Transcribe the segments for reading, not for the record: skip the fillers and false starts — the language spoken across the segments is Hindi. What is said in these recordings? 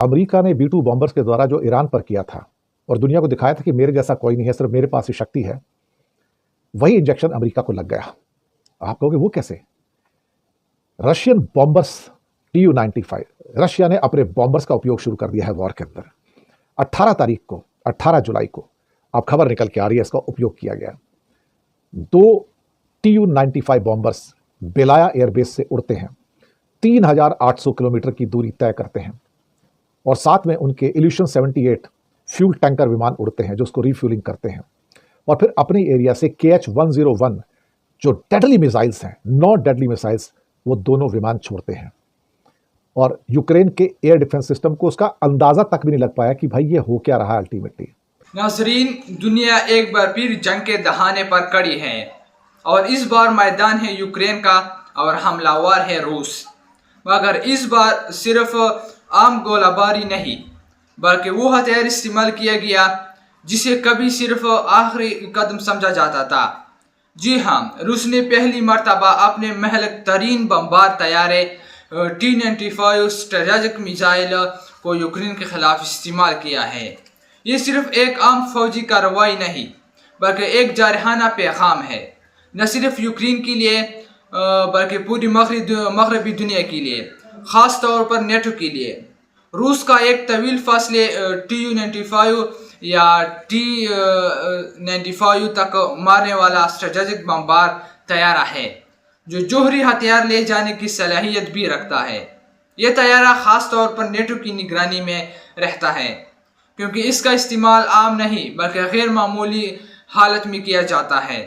अमेरिका ने B-2 बॉम्बर्स के द्वारा जो ईरान पर किया था और दुनिया को दिखाया था कि मेरे जैसा कोई नहीं है, सिर्फ मेरे पास ही शक्ति है, वही इंजेक्शन अमेरिका को लग गया। आप कहोगे वो कैसे? रशियन बॉम्बर्स Tu-95, रशिया ने अपने बॉम्बर्स का उपयोग शुरू कर दिया है वॉर के अंदर। 18 जुलाई को अब खबर निकल के आ रही है, इसका उपयोग किया गया। 2 Tu-95 बॉम्बर्स बेलाया एयरबेस से उड़ते हैं, 3800 किलोमीटर की दूरी तय करते हैं और साथ में उनके इल्यूशन 78 फ्यूल टैंकर विमान उड़ते हैं जो उसको रिफ्यूलिंग करते हैं और फिर अपनी एरिया से KH-101 जो डेडली मिसाइल्स हैं, 9 डेडली मिसाइल्स, वो दोनों विमान छोड़ते हैं और यूक्रेन के एयर डिफेंस सिस्टम को उसका अंदाजा तक भी नहीं लग पाया कि भाई ये हो क्या रहा है अल्टीमेटली। नाजरीन, दुनिया एक बार फिर जंग के दहाने पर खड़ी है और इस बार मैदान है यूक्रेन का और हमलावर है रूस। मगर इस बार सिर्फ आम गोलाबारी नहीं बल्कि वो हथियार इस्तेमाल किया गया जिसे कभी सिर्फ आखिरी कदम समझा जाता था। जी हाँ, रूस ने पहली मर्तबा अपने महलक तरीन बमबार तैयारे T-95 स्ट्रेटेजिक मिसाइल को यूक्रेन के खिलाफ इस्तेमाल किया है। ये सिर्फ एक आम फौजी कार्रवाई नहीं बल्कि एक जारहाना पैगाम है, न सिर्फ यूक्रेन के लिए बल्कि पूरी मगरबी दुनिया के लिए, ख़ास तौर पर नेटो के लिए। रूस का एक तवील फासले Tu-95 या T-95 तक मारने वाला स्ट्रेटेजिक बमबार तैयारा है जो जोहरी हथियार ले जाने की सलाहियत भी रखता है। यह तैयारा ख़ास तौर पर नेटो की निगरानी में रहता है क्योंकि इसका इस्तेमाल आम नहीं बल्कि गैर मामूली हालत में किया जाता है।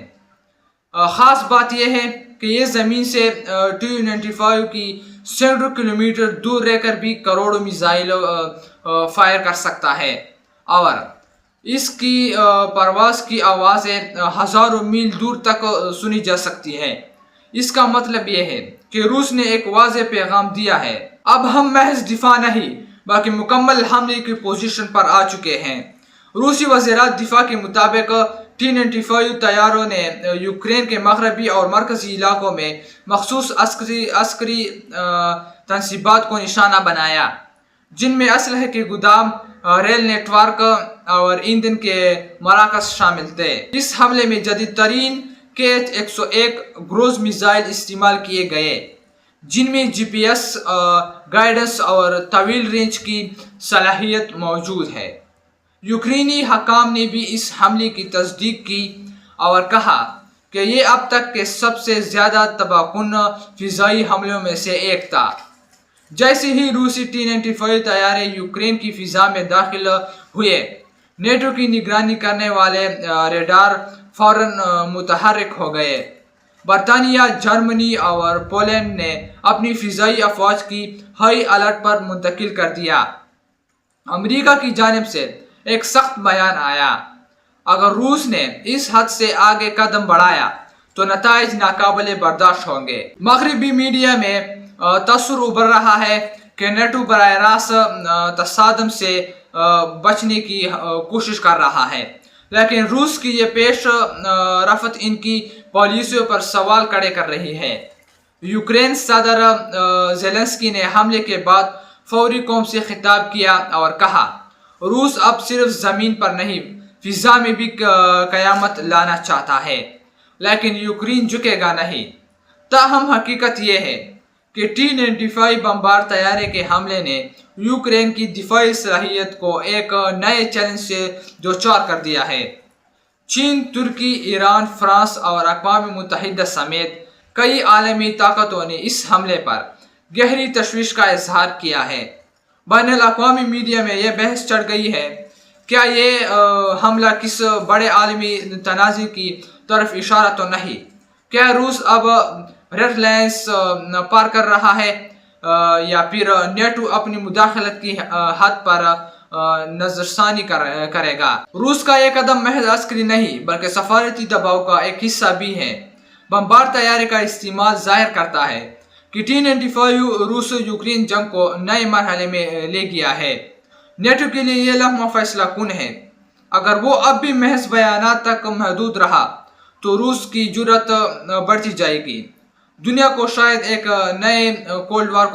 ख़ास बात यह है कि ये ज़मीन से Tu-95 की सैकड़ों किलोमीटर दूर रहकर भी करोड़ों मिसाइल फायर कर सकता है और इसकी परवाज़ की आवाज़ें हज़ारों मील दूर तक सुनी जा सकती है। इसका मतलब यह है कि रूस ने एक वाज़ेह पैगाम दिया है, अब हम महज दिफा नहीं बल्कि मुकम्मल हमले की पोजीशन पर आ चुके हैं। रूसी वज़ीरात दिफा के मुताबिक T-95 तैयारों ने यूक्रेन के मगरबी और मरकजी इलाकों में मखसूस अस्करी तनसीबात को निशाना बनाया जिनमें असलहे के गुदाम, रेल नेटवर्क और ईंधन के मराकज़ शामिल थे। इस हमले में जदीद तरीन KH-101 क्रूज मिसाइल इस्तेमाल किए गए जिनमें GPS गाइडेंस और तवील रेंज की सलाहियत मौजूद है। यूक्रेनी हकाम ने भी इस हमले की तस्दीक की और कहा कि ये अब तक के सबसे ज़्यादा तबाहकुन फ़िज़ाई हमलों में से एक था। जैसे ही रूसी T-95 तैयारे यूक्रेन की फ़िज़ा में दाखिल हुए, नेटो की निगरानी करने वाले रेडार फ़ौरन मुतहर्रिक हो गए। बरतानिया, जर्मनी और पोलैंड ने अपनी फ़िज़ाई अफ़वाज की हाई अलर्ट पर मुंतकिल कर दिया। अमेरिका की जानिब से एक सख्त बयान आया, अगर रूस ने इस हद से आगे कदम बढ़ाया तो नताइज नाकाबिले बर्दाश्त होंगे। मगरबी मीडिया में तसुर उभर रहा है कि नेटो बराह रास्त तसादम से बचने की कोशिश कर रहा है, लेकिन रूस की ये पेश रफ्त इनकी पॉलिसियों पर सवाल खड़े कर रही है। यूक्रेन सदर ज़ेलेंस्की ने हमले के बाद फौरी कौम से खिताब किया और कहा, रूस अब सिर्फ ज़मीन पर नहीं फ़िज़ा में भी क़यामत लाना चाहता है, लेकिन यूक्रेन झुकेगा नहीं। ताहम हकीकत यह है कि T-95 बमबार तैयारे के हमले ने यूक्रेन की दिफाई सलाहियत को एक नए चैलेंज से दोचार कर दिया है। चीन, तुर्की, ईरान, फ्रांस और अक़वाम मुत्तहिदा समेत कई आलमी ताकतों ने इस हमले पर गहरी तशवीश का इजहार किया है। बैनुल-अक़वामी मीडिया में यह बहस चढ़ गई है, क्या ये हमला किस बड़े आलमी तनाज़े की तरफ इशारा तो नहीं? क्या रूस अब रेड लाइन्स पार कर रहा है या फिर नेटो अपनी मुदाखलत की हद पर नजरसानी करेगा? रूस का यह कदम महज अस्करी नहीं बल्कि सफारती दबाव का एक हिस्सा भी है। बमबार तैयारे का इस्तेमाल जाहिर करता है कि T-95 रूस यूक्रेन जंग को नए मरहले में ले गया है। नेटो के लिए यह लम्हा फैसला कुन है। अगर वो अब भी महज बयानात तक महदूद रहा तो रूस की जुर्रत बढ़ती जाएगी। दुनिया को शायद एक नए कोल्ड वॉर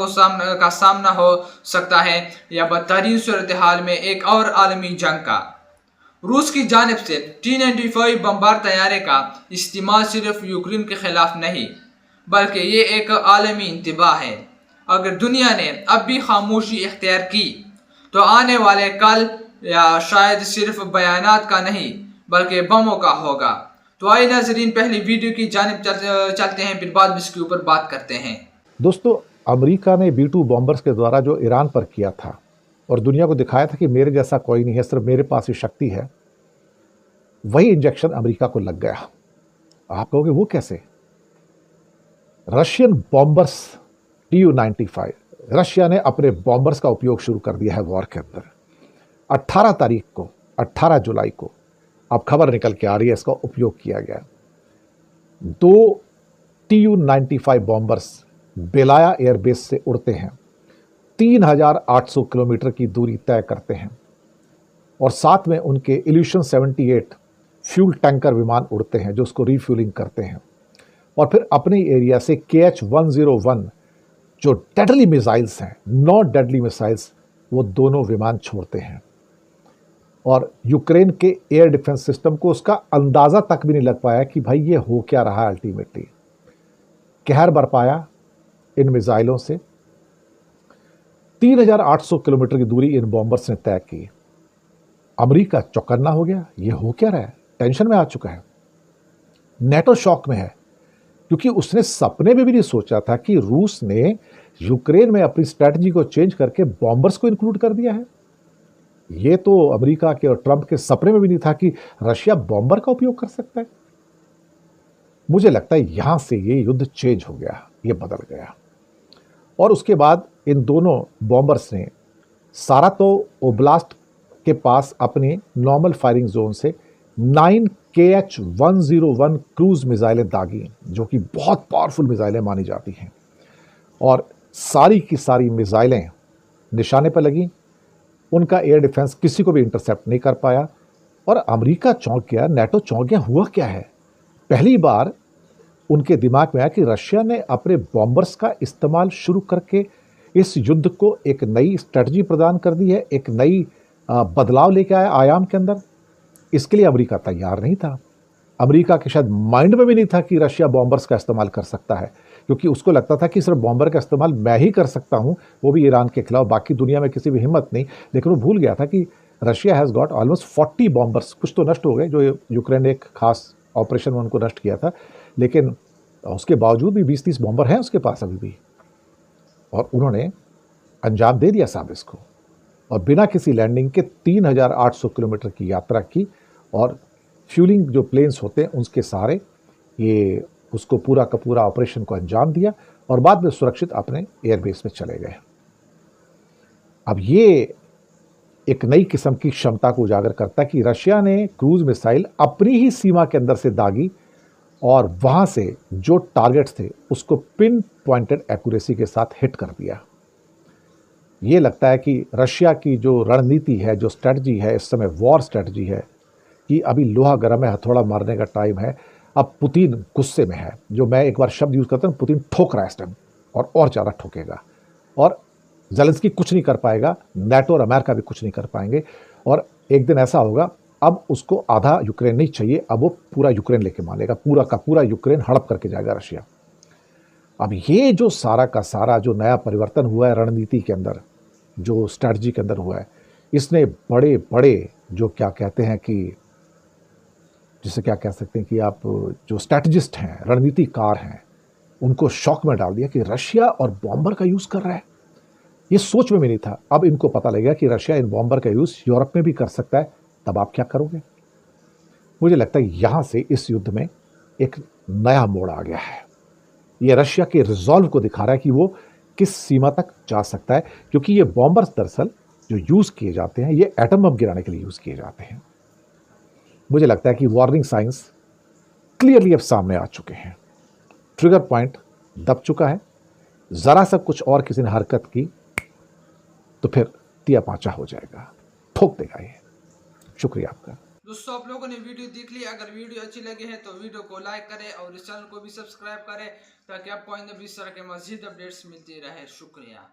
का सामना हो सकता है, या बदतरीन सूरत हाल में एक और आलमी जंग का। रूस की जानिब से T-95 बमबार तैयारे का इस्तेमाल सिर्फ यूक्रेन के खिलाफ नहीं, बल्कि ये एक आलमी इंतबा है। अगर दुनिया ने अब भी खामोशी इख्तियार की तो आने वाले कल या शायद सिर्फ बयानात का नहीं बल्कि बमों का होगा। तो आइए नाजरीन, पहली वीडियो की जानिब चलते हैं, फिर बाद में इसके ऊपर बात करते हैं। दोस्तों, अमेरिका ने B-2 बॉम्बर्स के द्वारा जो ईरान पर किया था और दुनिया को दिखाया था कि मेरे जैसा कोई नहीं है, सिर्फ मेरे पास ही शक्ति है, वही इंजेक्शन अमेरिका को लग गया। आप कहोगे वो कैसे? रशियन बॉम्बर्स Tu-95, रशिया ने अपने बॉम्बर्स का उपयोग शुरू कर दिया है वॉर के अंदर। 18 जुलाई को अब खबर निकल के आ रही है, इसका उपयोग किया गया। 2 Tu-95 बॉम्बर्स बेलाया एयरबेस से उड़ते हैं, 3800 किलोमीटर की दूरी तय करते हैं, और साथ में उनके इल्यूशन 78 फ्यूल टैंकर विमान उड़ते हैं जो उसको रिफ्यूलिंग करते हैं, और फिर अपने एरिया से KH-101 जो डेडली मिसाइल्स हैं, 9 डेडली मिसाइल्स, वो दोनों विमान छोड़ते हैं। और यूक्रेन के एयर डिफेंस सिस्टम को उसका अंदाज़ा तक भी नहीं लग पाया कि भाई ये हो क्या रहा है। अल्टीमेटली कहर बरपाया इन मिसाइलों से। 3800 किलोमीटर की दूरी इन बॉम्बर्स ने तय की। अमेरिका चौकन्ना हो गया, ये हो क्या रहा है, टेंशन में आ चुका है। नेटो शॉक में है, क्योंकि उसने सपने में भी नहीं सोचा था कि रूस ने यूक्रेन में अपनी स्ट्रैटेजी को चेंज करके बॉम्बर्स को इंक्लूड कर दिया है। ये तो अमेरिका के और ट्रंप के सपने में भी नहीं था कि रशिया बॉम्बर का उपयोग कर सकता है। मुझे लगता है यहां से ये युद्ध चेंज हो गया, ये बदल गया। और उसके बाद इन दोनों बॉम्बर्स ने सारातोव ओब्लास्ट के पास अपने नॉर्मल फायरिंग जोन से 9 KH-101 क्रूज मिसाइलें दागी, जो कि बहुत पावरफुल मिसाइलें मानी जाती हैं, और सारी की सारी मिसाइलें निशाने पर लगी। उनका एयर डिफेंस किसी को भी इंटरसेप्ट नहीं कर पाया, और अमेरिका चौंक गया, नेटो चौंक गया, हुआ क्या है। पहली बार उनके दिमाग में आया कि रशिया ने अपने बॉम्बर्स का इस्तेमाल शुरू करके इस युद्ध को एक नई स्ट्रेटजी प्रदान कर दी है, एक नई बदलाव लेके आया आयाम के अंदर। इसके लिए अमेरिका तैयार नहीं था। अमेरिका के शायद माइंड में भी नहीं था कि रशिया बॉम्बर्स का इस्तेमाल कर सकता है, क्योंकि उसको लगता था कि सिर्फ बॉम्बर का इस्तेमाल मैं ही कर सकता हूं, वो भी ईरान के खिलाफ, बाकी दुनिया में किसी भी हिम्मत नहीं। लेकिन वो भूल गया था कि Russia has got almost 40 bombers. कुछ तो नष्ट हो गए, जो यूक्रेन ने एक खास ऑपरेशन में उनको नष्ट किया था, लेकिन उसके बावजूद भी 20-30 बॉम्बर हैं उसके पास अभी भी। और उन्होंने अंजाम दे दिया साहब इसको, और बिना किसी लैंडिंग के 3800 किलोमीटर की यात्रा की, और फ्यूलिंग जो प्लेन्स होते हैं उसके सहारे ये उसको पूरा का पूरा ऑपरेशन को अंजाम दिया, और बाद में सुरक्षित अपने एयरबेस में चले गए। अब ये एक नई किस्म की क्षमता को उजागर करता है कि रशिया ने क्रूज मिसाइल अपनी ही सीमा के अंदर से दागी, और वहां से जो टारगेट्स थे उसको पिन पॉइंटेड एक्यूरेसी के साथ हिट कर दिया। ये लगता है कि रशिया की जो रणनीति है, जो स्ट्रेटजी है, इस समय वॉर स्ट्रेटजी है, कि अभी लोहा गर्म है, हथौड़ा मारने का टाइम है। अब पुतिन गुस्से में है, जो मैं एक बार शब्द यूज़ करता हूँ, पुतिन ठोक रहा है इस टाइम, और ज़्यादा ठोकेगा, और ज़ेलेंस्की कुछ नहीं कर पाएगा, नेटो और अमेरिका भी कुछ नहीं कर पाएंगे। और एक दिन ऐसा होगा, अब उसको आधा यूक्रेन नहीं चाहिए, अब वो पूरा यूक्रेन लेके मानेगा, पूरा का पूरा यूक्रेन हड़प करके जाएगा रशिया। अब ये जो सारा का सारा जो नया परिवर्तन हुआ है रणनीति के अंदर, जो स्ट्रैटेजी के अंदर हुआ है, इसने बड़े बड़े जो क्या कहते हैं कि जिसे क्या कह सकते हैं कि आप जो स्ट्रैटेजिस्ट हैं, रणनीतिकार हैं, उनको शॉक में डाल दिया कि रशिया और बॉम्बर का यूज़ कर रहा है। ये सोच में भी नहीं था। अब इनको पता लग गया कि रशिया इन बॉम्बर का यूज़ यूरोप में भी कर सकता है, तब आप क्या करोगे। मुझे लगता है यहाँ से इस युद्ध में एक नया मोड़ आ गया है। ये रशिया के रिजॉल्व को दिखा रहा है कि वो किस सीमा तक जा सकता है, क्योंकि ये बॉम्बर्स दरअसल जो यूज़ किए जाते हैं, ये एटम बम गिराने के लिए यूज़ किए जाते हैं। मुझे लगता है कि वार्निंग साइंस क्लियरली अब सामने आ चुके हैं, ट्रिगर पॉइंट दब चुका है। ज़रा सा कुछ और किसी ने हरकत की तो फिर तिया पांचा हो जाएगा, ठोक देगा ये। शुक्रिया आपका। दोस्तों आप लोगों ने वीडियो देख ली, अगर वीडियो अच्छी लगी है तो वीडियो को लाइक करें और इस चैनल को भी सब्सक्राइब करें ताकि आपको आइंदा भी इस तरह के मज़ीद अपडेट्स मिलती रहे। शुक्रिया।